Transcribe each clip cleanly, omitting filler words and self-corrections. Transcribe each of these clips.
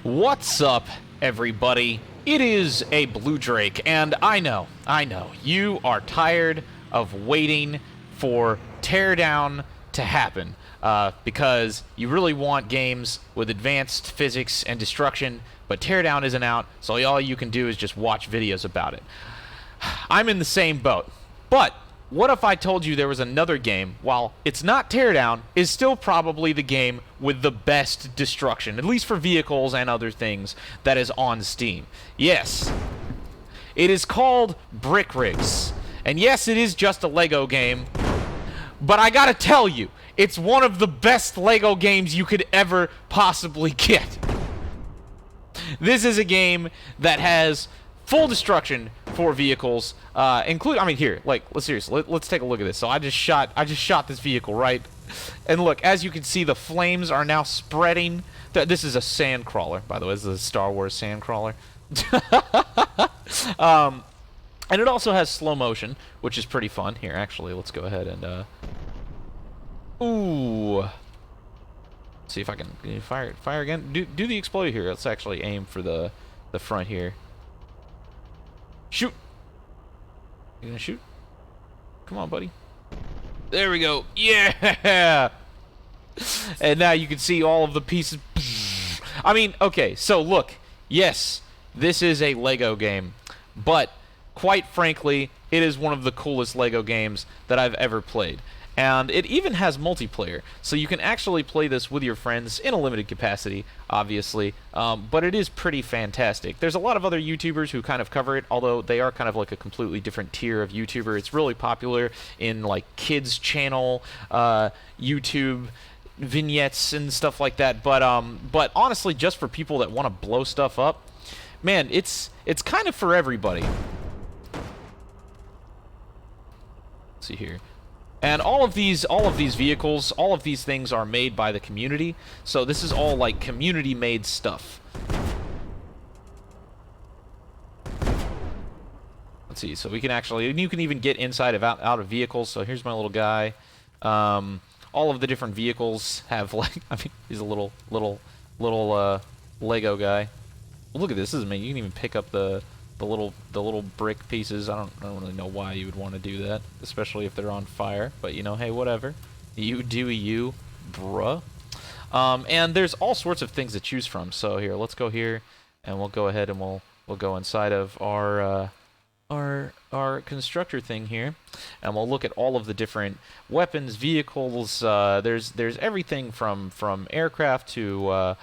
What's up, everybody? It is a Blue Drake, and I know, you are tired of waiting for Teardown to happen, because you really want games with advanced physics and destruction, but Teardown isn't out, so all you can do is just watch videos about it. I'm in the same boat, but what if I told you there was another game, while it's not Teardown, is still probably the game with the best destruction, at least for vehicles and other things, that is on Steam? Yes. It is called Brick Rigs. And yes, it is just a Lego game, but I gotta tell you, it's one of the best Lego games you could ever possibly get. This is a game that has full destruction for vehicles, including, I mean, here, like, let's take a look at this. So I just shot this vehicle, right? And look, as you can see, the flames are now spreading. This is a sand crawler, by the way. This is a Star Wars sand crawler. And it also has slow motion, which is pretty fun. Here, actually, let's go ahead and, ooh. See if I can fire again. Do the exploder here. Let's actually aim for the front here. Shoot! You gonna shoot? Come on, buddy. There we go. Yeah! And now you can see all of the pieces. I mean, okay, so look. Yes, this is a Lego game, but quite frankly, it is one of the coolest Lego games that I've ever played. And it even has multiplayer, so you can actually play this with your friends in a limited capacity, obviously, but it is pretty fantastic. There's a lot of other YouTubers who kind of cover it, although they are kind of like a completely different tier of YouTuber. It's really popular in like kids channel, YouTube vignettes and stuff like that, but honestly, just for people that want to blow stuff up, man, it's kind of for everybody. Let's see here. And all of these vehicles, all of these things are made by the community. So this is all like community-made stuff. Let's see. So we can actually, you can even get inside of out of vehicles. So here's my little guy. All of the different vehicles have like, I mean, he's a little Lego guy. Well, look at this. This is amazing. You can even pick up the little brick pieces. I don't really know why you would want to do that, especially if they're on fire. But you know, hey, whatever. You do you, bruh. And there's all sorts of things to choose from. So here, let's go here, and we'll go ahead and we'll go inside of our constructor thing here, and we'll look at all of the different weapons, vehicles. There's everything from aircraft to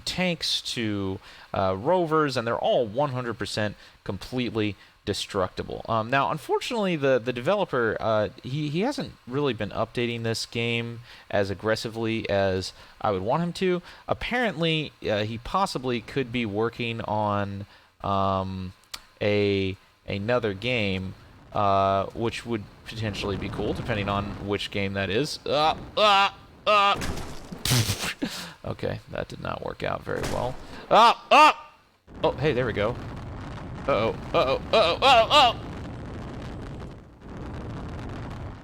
tanks to rovers, and they're all 100% completely destructible. Now, unfortunately, the developer he hasn't really been updating this game as aggressively as I would want him to. Apparently, he possibly could be working on another game, which would potentially be cool, depending on which game that is. Okay, that did not work out very well. Oh, hey, there we go. Uh-oh.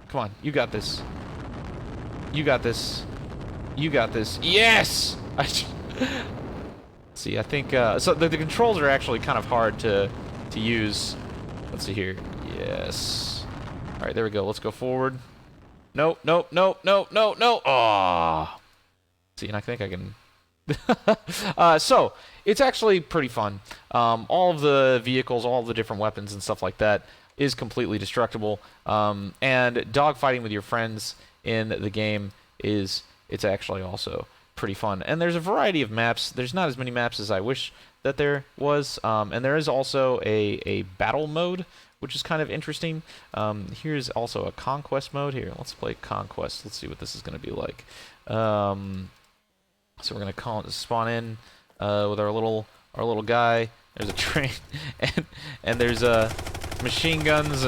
Come on, you got this. You got this. Yes! See, I think, so the controls are actually kind of hard to use. Let's see here. Yes. Alright, there we go. Let's go forward. No. Oh. See, and I think I can... so, it's actually pretty fun. All of the vehicles, all of the different weapons and stuff like that is completely destructible. And dogfighting with your friends in the game it's actually also pretty fun. And there's a variety of maps. There's not as many maps as I wish that there was. And there is also a battle mode, which is kind of interesting. Here's also a conquest mode. Here, let's play conquest. Let's see what this is going to be like. So we're gonna spawn in with our little guy. There's a train, and there's machine guns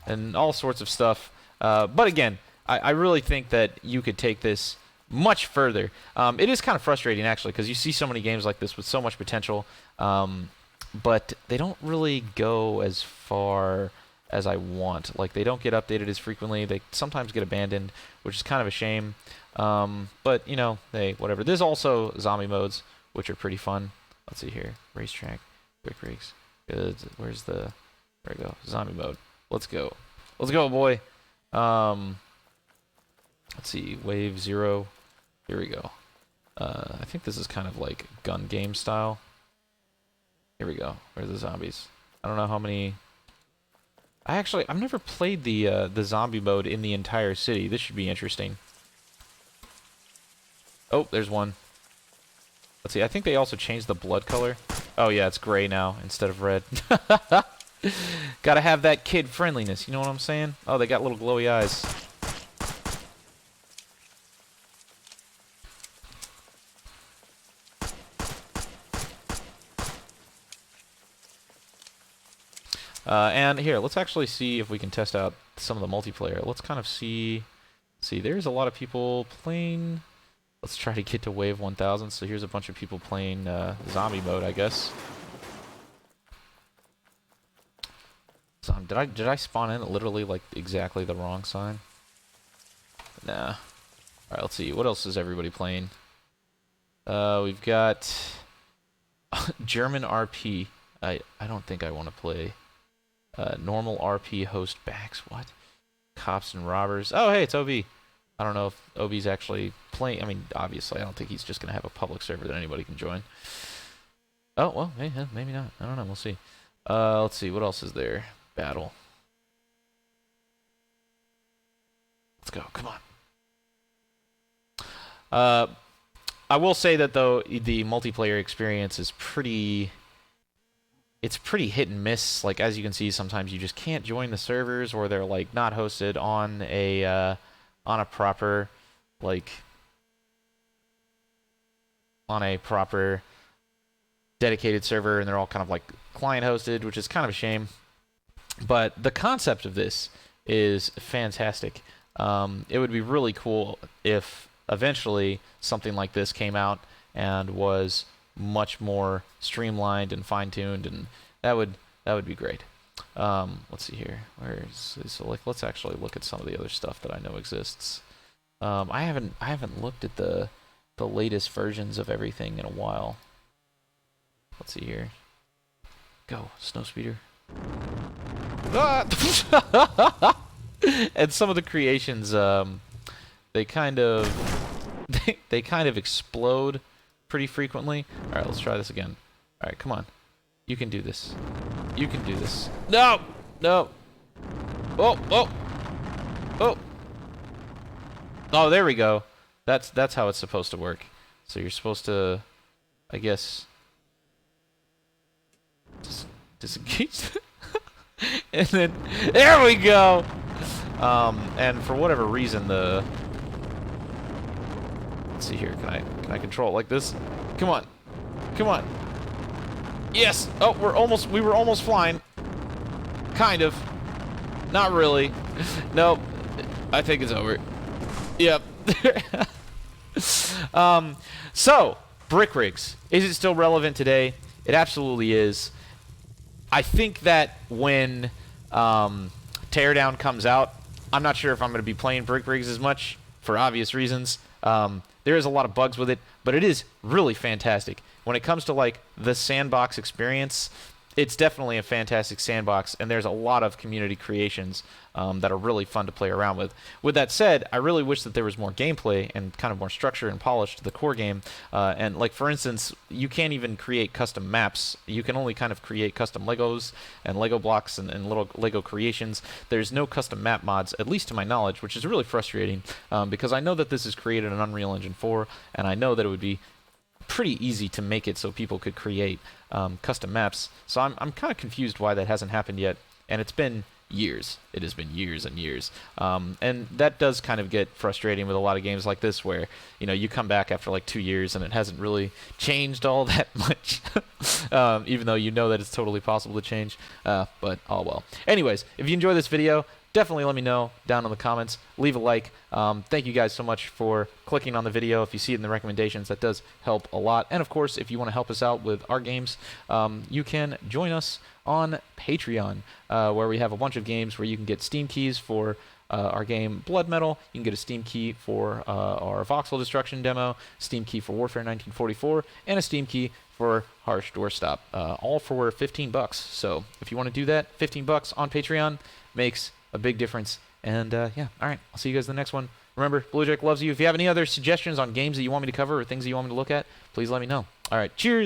and all sorts of stuff. But again, I really think that you could take this much further. It is kind of frustrating actually, because you see so many games like this with so much potential, but they don't really go as far as I want. Like, they don't get updated as frequently. They sometimes get abandoned, which is kind of a shame. But, you know, hey, whatever. There's also zombie modes, which are pretty fun. Let's see here. Racetrack, Brick Rigs. Where's the... There we go. Zombie mode. Let's go. Let's go, boy. Let's see. Wave 0. Here we go. I think this is kind of like gun game style. Here we go. Where's the zombies? I don't know how many... I've never played the zombie mode in the entire city. This should be interesting. Oh, there's one. Let's see. I think they also changed the blood color. Oh, yeah, it's gray now instead of red. Gotta have that kid friendliness, you know what I'm saying? Oh, they got little glowy eyes. And here, let's actually see if we can test out some of the multiplayer. Let's kind of see... See, there's a lot of people playing... Let's try to get to wave 1000. So here's a bunch of people playing zombie mode, I guess. So, did I spawn in literally like exactly the wrong sign? Nah. All right, let's see. What else is everybody playing? We've got German RP. I don't think I want to play normal RP host backs. What? Cops and robbers. Oh, hey, it's OB. I don't know if OB's actually playing. I mean, obviously, I don't think he's just going to have a public server that anybody can join. Oh, well, maybe not. I don't know. We'll see. Let's see. What else is there? Battle. Let's go. Come on. I will say that, though, the multiplayer experience is pretty... It's pretty hit and miss. Like, as you can see, sometimes you just can't join the servers, or they're, like, not hosted on a proper, like... on a proper dedicated server, and they're all kind of, like, client-hosted, which is kind of a shame. But the concept of this is fantastic. It would be really cool if eventually something like this came out and was much more streamlined and fine-tuned, and that would be great. Let's see here. So like, let's actually look at some of the other stuff that I know exists. I haven't looked at the latest versions of everything in a while. Let's see here. Go, Snowspeeder. Ah! And some of the creations, they kind of explode pretty frequently. All right, let's try this again. All right, come on. You can do this. You can do this. No! No! Oh! Oh! Oh! Oh, there we go. That's how it's supposed to work. So you're supposed to, I guess, disengage. And then there we go. And for whatever reason, let's see here. Can I control it like this? Come on, come on. Yes. Oh, we were almost flying. Kind of. Not really. Nope. I think it's over. Yep. So Brick Rigs, is it still relevant today? It absolutely is. I think that when Teardown comes out, I'm not sure if I'm going to be playing Brick Rigs as much, for obvious reasons. There is a lot of bugs with it, but it is really fantastic. When it comes to, like, the sandbox experience, it's definitely a fantastic sandbox, and there's a lot of community creations that are really fun to play around with. With that said, I really wish that there was more gameplay and kind of more structure and polish to the core game. And, like, for instance, you can't even create custom maps. You can only kind of create custom Legos and Lego blocks and little Lego creations. There's no custom map mods, at least to my knowledge, which is really frustrating because I know that this is created in Unreal Engine 4, and I know that it would be pretty easy to make it so people could create custom maps. So I'm kind of confused why that hasn't happened yet, and it's been years. It has been years and years. And that does kind of get frustrating with a lot of games like this where, you know, you come back after like 2 years and it hasn't really changed all that much, even though you know that it's totally possible to change, but oh well. Anyways, if you enjoy this video, definitely let me know down in the comments. Leave a like. Thank you guys so much for clicking on the video. If you see it in the recommendations, that does help a lot. And of course, if you want to help us out with our games, you can join us on Patreon, where we have a bunch of games where you can get Steam keys for our game Blood Metal. You can get a Steam key for our Voxel Destruction demo, Steam key for Warfare 1944, and a Steam key for Harsh Doorstop, all for $15. So if you want to do that, $15 on Patreon makes a big difference. And yeah, all right, I'll see you guys in the next one. Remember, Blue Drake loves you. If you have any other suggestions on games that you want me to cover or things that you want me to look at, please let me know. All right, cheers.